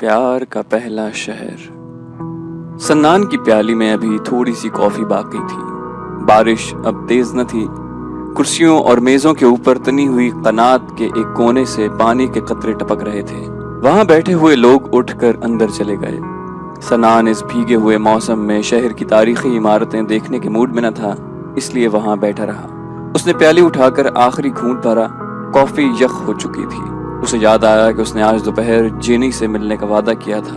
پیار کا پہلا شہر۔ سنان کی پیالی میں ابھی تھوڑی سی کافی باقی تھی۔ بارش اب تیز نہ تھی۔ کرسیوں اور میزوں کے اوپر تنی ہوئی قنات کے ایک کونے سے پانی کے قطرے ٹپک رہے تھے۔ وہاں بیٹھے ہوئے لوگ اٹھ کر اندر چلے گئے۔ سنان اس بھیگے ہوئے موسم میں شہر کی تاریخی عمارتیں دیکھنے کے موڈ میں نہ تھا، اس لیے وہاں بیٹھا رہا۔ اس نے پیالی اٹھا کر آخری گھونٹ بھرا۔ کافی یخ ہو چکی تھی۔ اسے یاد آیا کہ اس نے آج دوپہر جینی سے ملنے کا وعدہ کیا تھا۔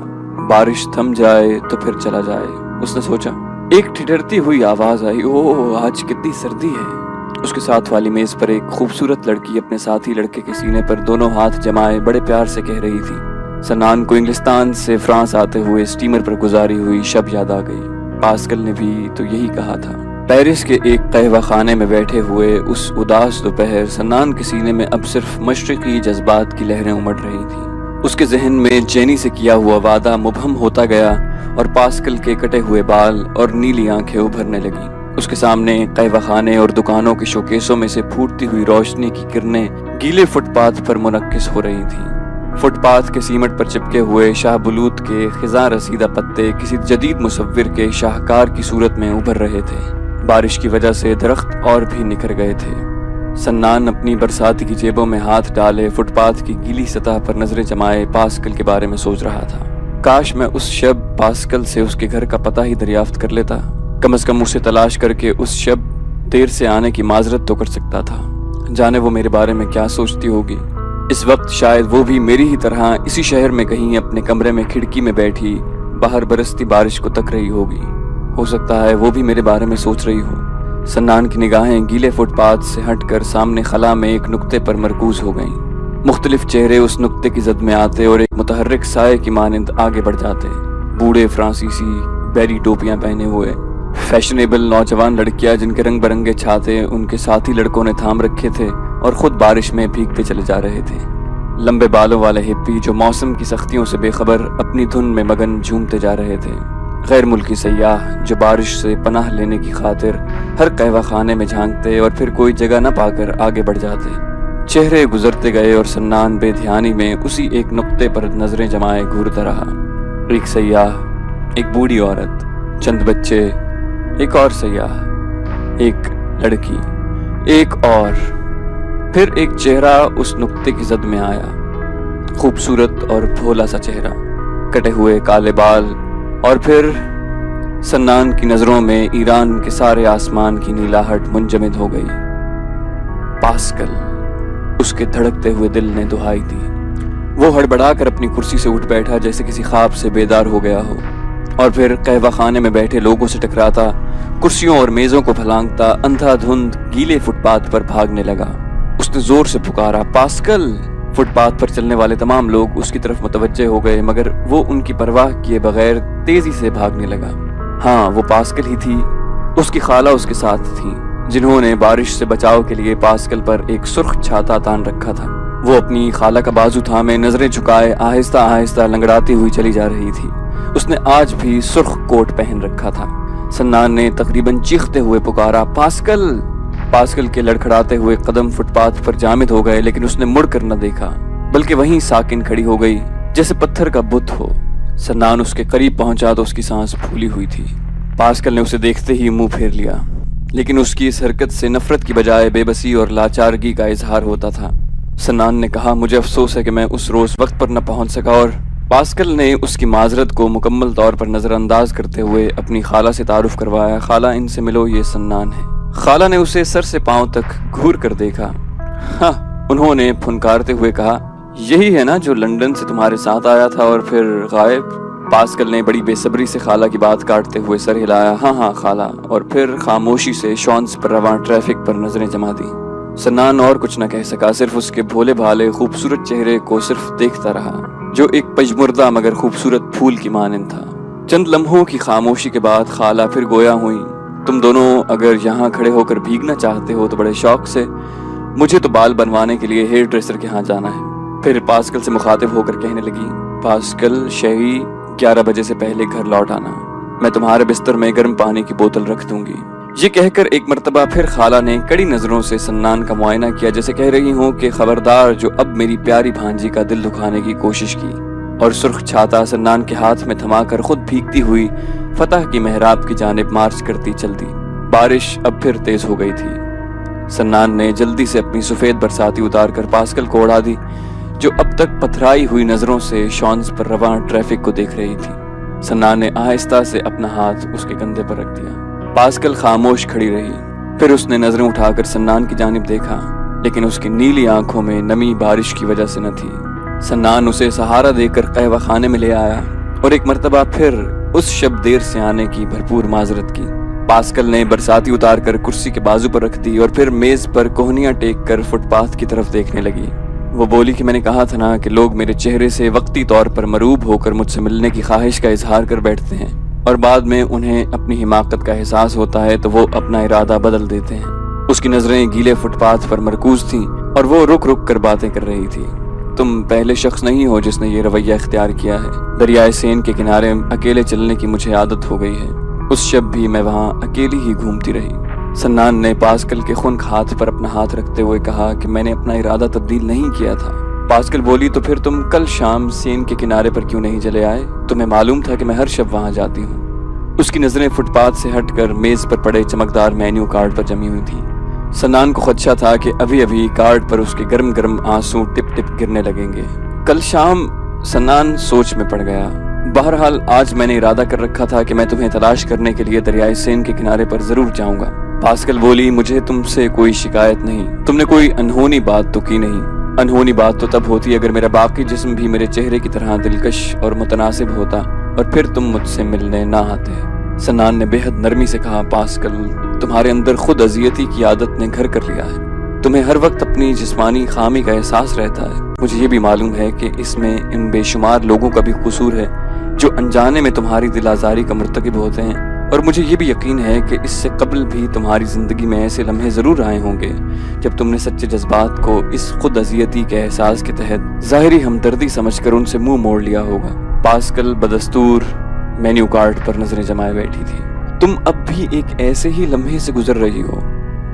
بارش تھم جائے تو پھر چلا جائے، اس نے سوچا۔ ایک ٹھٹرتی ہوئی آواز آئی، اوہ آج کتنی سردی ہے۔ اس کے ساتھ والی میز پر ایک خوبصورت لڑکی اپنے ساتھی لڑکے کے سینے پر دونوں ہاتھ جمائے بڑے پیار سے کہہ رہی تھی۔ سنان کو انگلستان سے فرانس آتے ہوئے اسٹیمر پر گزاری ہوئی شب یاد آ گئی۔ پاسکل نے بھی تو یہی کہا تھا۔ پیرس کے ایک قہوہ خانے میں بیٹھے ہوئے اس اداس دوپہر سنان کے سینے میں اب صرف مشرقی جذبات کی لہریں امڑ رہی تھیں۔ اس کے ذہن میں جینی سے کیا ہوا وعدہ مبہم ہوتا گیا اور پاسکل کے کٹے ہوئے بال اور نیلی آنکھیں ابھرنے لگیں۔ اس کے سامنے قہوہ خانے اور دکانوں کے شوکیسوں میں سے پھوٹتی ہوئی روشنی کی کرنیں گیلے فٹ پاتھ پر منعکس ہو رہی تھیں۔ فٹ پاتھ کے سیمنٹ پر چپکے ہوئے شاہ بلوط کے خزاں رسیدہ پتے کسی جدید مصور کے شاہکار کی صورت میں ابھر رہے تھے۔ بارش کی وجہ سے درخت اور بھی نکھر گئے تھے۔ سنان اپنی برساتی کی جیبوں میں ہاتھ ڈالے فٹ پاتھ کی گیلی سطح پر نظریں جمائے پاسکل کے بارے میں سوچ رہا تھا۔ کاش میں اس شب پاسکل سے اس کے گھر کا پتہ ہی دریافت کر لیتا۔ کم از کم اسے تلاش کر کے اس شب دیر سے آنے کی معذرت تو کر سکتا تھا۔ جانے وہ میرے بارے میں کیا سوچتی ہوگی۔ اس وقت شاید وہ بھی میری ہی طرح اسی شہر میں کہیں اپنے کمرے میں کھڑکی میں بیٹھی باہر برستی بارش کو تک رہی ہوگی۔ ہو سکتا ہے وہ بھی میرے بارے میں سوچ رہی ہو۔ سنان کی نگاہیں گیلے فٹ پاتھ سے ہٹ کر سامنے خلا میں ایک نقطے پر مرکوز ہو گئیں۔ مختلف چہرے اس نقطے کی زد میں آتے اور ایک متحرک سائے کی مانند آگے بڑھ جاتے۔ بوڑھے فرانسیسی بیری ٹوپیاں پہنے ہوئے فیشنیبل نوجوان لڑکیاں جن کے رنگ برنگے چھاتے ان کے ساتھی لڑکوں نے تھام رکھے تھے اور خود بارش میں بھیگتے چلے جا رہے تھے۔ لمبے بالوں والے ہپی جو موسم کی سختیوں سے بے خبر اپنی دھن میں مگن جھومتے جا رہے تھے۔ غیر ملکی سیاح جو بارش سے پناہ لینے کی خاطر ہر قہوہ خانے میں جھانکتے اور پھر کوئی جگہ نہ پا کر آگے بڑھ جاتے۔ چہرے گزرتے گئے اور سنان بے دھیانی میں اسی ایک نقطے پر نظریں جمائے گھورتا رہا۔ ایک سیاح، ایک بوڑھی عورت، چند بچے، ایک اور سیاح، ایک لڑکی، ایک اور پھر ایک چہرہ اس نقطے کی زد میں آیا۔ خوبصورت اور بھولا سا چہرہ، کٹے ہوئے کالے بال، اور پھر سنان کی نظروں میں ایران کے سارے آسمان کی نیلاہٹ منجمد ہو گئی۔ پاسکل، اس کے دھڑکتے ہوئے دل نے دہائی دی۔ وہ ہڑبڑا کر اپنی کرسی سے اٹھ بیٹھا جیسے کسی خواب سے بیدار ہو گیا ہو، اور پھر قہوہ خانے میں بیٹھے لوگوں سے ٹکراتا، کرسیوں اور میزوں کو پھلانگتا اندھا دھند گیلے فٹ پاتھ پر بھاگنے لگا۔ اس نے زور سے پکارا، پاسکل! فٹ پاتھ پر چلنے والے تمام لوگ اس کی طرف متوجہ ہو گئے مگر وہ ان کی پرواہ کیے بغیر تیزی سے بھاگنے لگا۔ ہاں، وہ پاسکل ہی تھی۔ اس کی خالہ اس کے ساتھ تھی جنہوں نے بارش سے بچاؤ کے لیے پاسکل پر ایک سرخ چھاتا تان رکھا تھا۔ وہ اپنی خالہ کا بازو تھامے نظریں جھکائے آہستہ آہستہ لنگڑاتی ہوئی چلی جا رہی تھی۔ اس نے آج بھی سرخ کوٹ پہن رکھا تھا۔ سنان نے تقریباً چیختے ہوئے پکارا، پاسکل! پاسکل کے لڑکھڑاتے ہوئے قدم فٹ پاتھ پر جامد ہو گئے لیکن اس نے مڑ کر نہ دیکھا بلکہ وہیں ساکن کھڑی ہو گئی جیسے پتھر کا بت ہو۔ سنان اس کے قریب پہنچا تو اس کی سانس پھولی ہوئی تھی۔ پاسکل نے اسے دیکھتے ہی منہ پھیر لیا لیکن اس کی اس حرکت سے نفرت کی بجائے بے بسی اور لاچارگی کا اظہار ہوتا تھا۔ سنان نے کہا، مجھے افسوس ہے کہ میں اس روز وقت پر نہ پہنچ سکا، اور پاسکل نے اس کی معذرت کو مکمل طور پر نظر انداز کرتے ہوئے اپنی خالہ سے تعارف کروایا، خالہ ان سے ملو، یہ سنان ہے۔ خالہ نے اسے سر سے پاؤں تک گھور کر دیکھا۔ ہاں، انہوں نے پھنکارتے ہوئے کہا، یہی ہے نا جو لندن سے تمہارے ساتھ آیا تھا اور پھر غائب؟ پاسکل نے بڑی بے صبری سے خالہ کی بات کاٹتے ہوئے سر ہلایا، ہاں ہاں خالہ، اور پھر خاموشی سے شانس پر رواں ٹریفک پر نظریں جما دی۔ سنان اور کچھ نہ کہہ سکا، صرف اس کے بھولے بھالے خوبصورت چہرے کو صرف دیکھتا رہا جو ایک پجمردہ مگر خوبصورت پھول کی مانند تھا۔ چند لمحوں کی خاموشی کے بعد خالہ پھر گویا ہوئی، تم دونوں اگر یہاں کھڑے ہو کر بھیگنا چاہتے ہو تو بڑے شوق سے، مجھے تو بال بنوانے کے لیے ہیئر ڈریسر کے ہاں جانا ہے۔ پھر پاسکل سے مخاطب ہو کر کہنے لگی، پاسکل شہری 11 بجے سے پہلے گھر لوٹ آنا، میں تمہارے بستر میں گرم پانی کی بوتل رکھ دوں گی۔ یہ کہہ کر ایک مرتبہ پھر خالہ نے کڑی نظروں سے سنان کا معائنہ کیا جیسے کہہ رہی ہوں کہ خبردار جو اب میری پیاری بھانجی کا دل دکھانے کی کوشش کی اور سرخ چھاتا سنان کے ہاتھ میں تھما کر خود بھیگتی ہوئی فتح کی محراب کی جانب مارچ کرتی چل دی۔ بارش اب پھر تیز ہو گئی تھی۔ سنان نے جلدی سے اپنی سفید برساتی اتار کر پاسکل کو اڑا دی، جو اب تک پتھرائی ہوئی نظروں سے شانز پر رواں ٹریفک کو دیکھ رہی تھی۔ سنان نے آہستہ سے اپنا ہاتھ اس کے کندھے پر رکھ دیا۔ پاسکل خاموش کھڑی رہی، پھر اس نے نظریں اٹھا کر سنان کی جانب دیکھا، لیکن اس کی نیلی آنکھوں میں نمی بارش کی وجہ سے نہ تھی۔ سنان اسے سہارا دے کر قہوہ خانے میں لے آیا اور ایک مرتبہ پھر اس شب دیر سے آنے کی بھرپور معذرت کی۔ پاسکل نے برساتی اتار کر کرسی کے بازو پر رکھ دی اور پھر میز پر کوہنیاں ٹیک کر فٹ پاتھ کی طرف دیکھنے لگی۔ وہ بولی کہ میں نے کہا تھا نا کہ لوگ میرے چہرے سے وقتی طور پر مروب ہو کر مجھ سے ملنے کی خواہش کا اظہار کر بیٹھتے ہیں، اور بعد میں انہیں اپنی حماقت کا احساس ہوتا ہے تو وہ اپنا ارادہ بدل دیتے ہیں۔ اس کی نظریں گیلے فٹ پاتھ پر مرکوز تھیں اور وہ رک رک کر باتیں کر رہی تھی۔ تم پہلے شخص نہیں ہو جس نے یہ رویہ اختیار کیا ہے۔ دریائے سین کے کنارے اکیلے چلنے کی مجھے عادت ہو گئی ہے۔ اس شب بھی میں وہاں اکیلی ہی گھومتی رہی۔ سنان نے پاسکل کے خنک ہاتھ پر اپنا ہاتھ رکھتے ہوئے کہا کہ میں نے اپنا ارادہ تبدیل نہیں کیا تھا۔ پاسکل بولی تو پھر تم کل شام سین کے کنارے پر کیوں نہیں چلے آئے؟ تمہیں معلوم تھا کہ میں ہر شب وہاں جاتی ہوں۔ اس کی نظریں فٹ پاتھ سے ہٹ کر میز پر پڑے چمکدار مینیو کارڈ پر جمی ہوئی تھیں۔ سنان کو خدشہ تھا کہ ابھی کارڈ پر اس کے گرم گرم آنسو ٹپ ٹپ گرنے لگیں گے۔ کل شام؟ سنان سوچ میں پڑ گیا۔ بہرحال آج میں نے ارادہ کر رکھا تھا کہ میں تمہیں تلاش کرنے کے لیے دریائے سین کے کنارے پر ضرور جاؤں گا۔ پاسکل بولی مجھے تم سے کوئی شکایت نہیں، تم نے کوئی انہونی بات تو کی نہیں۔ انہونی بات تو تب ہوتی اگر میرا باقی جسم بھی میرے چہرے کی طرح دلکش اور متناسب ہوتا اور پھر تم مجھ سے ملنے نہ آتے۔ سنان نے بے حد نرمی سے کہا پاسکل تمہارے اندر خود اذیتی کی عادت نے گھر کر لیا ہے، تمہیں ہر وقت اپنی جسمانی خامی کا احساس رہتا ہے۔ مجھے یہ بھی معلوم ہے کہ اس میں ان بے شمار لوگوں کا بھی قصور ہے جو انجانے میں تمہاری دل آزاری کا مرتکب ہوتے ہیں، اور مجھے یہ بھی یقین ہے کہ اس سے قبل بھی تمہاری زندگی میں ایسے لمحے ضرور آئے ہوں گے جب تم نے سچے جذبات کو اس خود اذیتی کے احساس کے تحت ظاہری ہمدردی سمجھ کر ان سے منہ موڑ لیا ہوگا۔ پاسکل بدستور مینیو کارڈ پر نظریں جمائے بیٹھی تھی۔ تم اب بھی ایک ایسے ہی لمحے سے گزر رہی ہو۔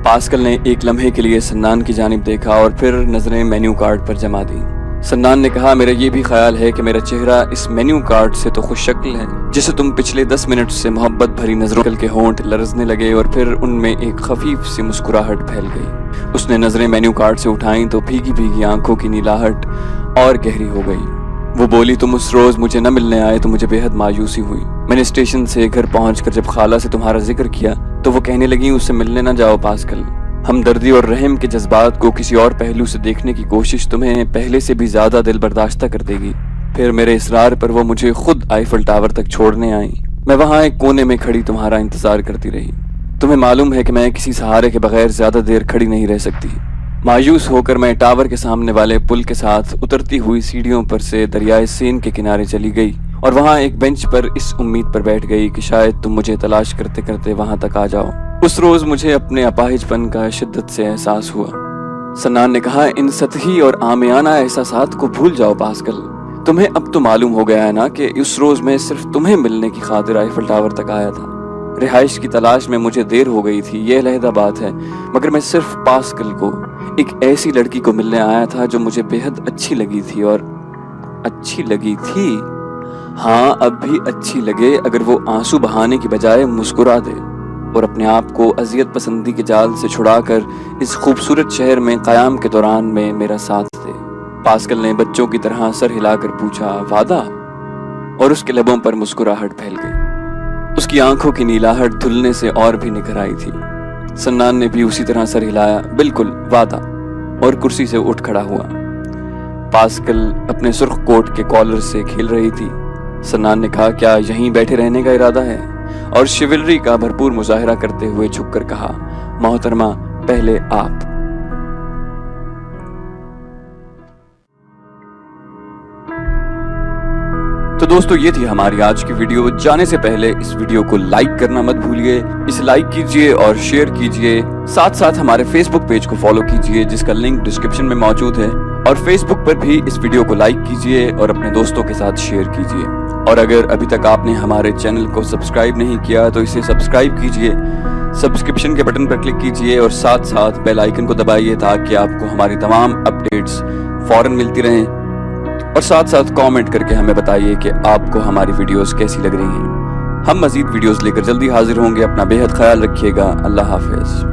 پاسکل نے ایک لمحے کے لیے سنان کی جانب دیکھا اور پھر نظریں مینیو کارڈ پر جما دی۔ سنان نے کہا میرا یہ بھی خیال ہے کہ میرا چہرہ اس مینیو کارڈ سے تو خوش شکل ہے جسے تم پچھلے 10 منٹ سے محبت بھری نظروں کے ہونٹ لرزنے لگے اور پھر ان میں ایک خفیف سی مسکراہٹ پھیل گئی۔ اس نے نظریں مینیو کارڈ سے اٹھائیں تو بھیگی بھیگی آنکھوں کی نیلاہٹ اور گہری ہو گئی۔ وہ بولی تم اس روز مجھے نہ ملنے آئے تو مجھے بے حد مایوسی ہوئی۔ میں نے اسٹیشن سے گھر پہنچ کر جب خالہ سے تمہارا ذکر کیا تو وہ کہنے لگی اس سے ملنے نہ جاؤ پاسکل، ہمدردی اور رحم کے جذبات کو کسی اور پہلو سے دیکھنے کی کوشش تمہیں پہلے سے بھی زیادہ دل برداشتہ کر دے گی۔ پھر میرے اصرار پر وہ مجھے خود آئیفل ٹاور تک چھوڑنے آئیں۔ میں وہاں ایک کونے میں کھڑی تمہارا انتظار کرتی رہی۔ تمہیں معلوم ہے کہ میں کسی سہارے کے بغیر زیادہ دیر کھڑی نہیں رہ سکتی۔ مایوس ہو کر میں ٹاور کے سامنے والے پل کے ساتھ اترتی ہوئی سیڑھیوں پر سے دریائے سین کے کنارے چلی گئی اور وہاں ایک بینچ پر اس امید پر بیٹھ گئی کہ شاید تم مجھے تلاش کرتے کرتے وہاں تک آ جاؤ۔ اس روز مجھے اپنے اپاہج پن کا شدت سے احساس ہوا۔ سنان نے کہا ان سطحی اور عامیانہ احساسات کو بھول جاؤ پاسکل، تمہیں اب تو معلوم ہو گیا ہے نا کہ اس روز میں صرف تمہیں ملنے کی خاطر آئیفل ٹاور تک آیا تھا۔ رہائش کی تلاش میں مجھے دیر ہو گئی تھی، یہ علیحدہ بات ہے، مگر میں صرف پاسکل کو، ایک ایسی لڑکی کو ملنے آیا تھا جو مجھے بے حد اچھی لگی تھی۔ اور اچھی لگی تھی؟ ہاں اب بھی اچھی لگے اگر وہ آنسو بہانے کی بجائے مسکرا دے اور اپنے آپ کو اذیت پسندی کے جال سے چھڑا کر اس خوبصورت شہر میں قیام کے دوران میں میرا ساتھ دے۔ پاسکل نے بچوں کی طرح سر ہلا کر پوچھا وعدہ؟ اور اس کے لبوں پر مسکراہٹ پھیل گئی۔ اس کی آنکھوں کی نیلاہٹ دھلنے سے اور بھی نکھر آئی تھی۔ سنان نے بھی اسی طرح سر ہلایا، بالکل وعدہ، اور کرسی سے اٹھ کھڑا ہوا۔ پاسکل اپنے سرخ کوٹ کے کالر سے کھیل رہی تھی۔ سنان نے کہا کیا یہیں بیٹھے رہنے کا ارادہ ہے؟ اور شیولری کا بھرپور مظاہرہ کرتے ہوئے جھک کر کہا محترمہ پہلے آپ۔ تو دوستو یہ تھی ہماری آج کی ویڈیو۔ جانے سے پہلے اس ویڈیو کو لائک کرنا مت بھولیے، اسے لائک کیجئے اور شیئر کیجئے، ساتھ ساتھ ہمارے فیس بک پیج کو فالو کیجئے جس کا لنک ڈسکرپشن میں موجود ہے، اور فیس بک پر بھی اس ویڈیو کو لائک کیجئے اور اپنے دوستوں کے ساتھ شیئر کیجئے۔ اور اگر ابھی تک آپ نے ہمارے چینل کو سبسکرائب نہیں کیا تو اسے سبسکرائب کیجئے، سبسکرپشن کے بٹن پر کلک کیجئے اور ساتھ ساتھ بیل آئیکن کو دبائیے تاکہ آپ کو ہماری تمام اپڈیٹس فوراً ملتی رہیں۔ اور ساتھ ساتھ کامنٹ کر کے ہمیں بتائیے کہ آپ کو ہماری ویڈیوز کیسی لگ رہی ہیں۔ ہم مزید ویڈیوز لے کر جلدی حاضر ہوں گے۔ اپنا بے حد خیال رکھیے گا۔ اللہ حافظ۔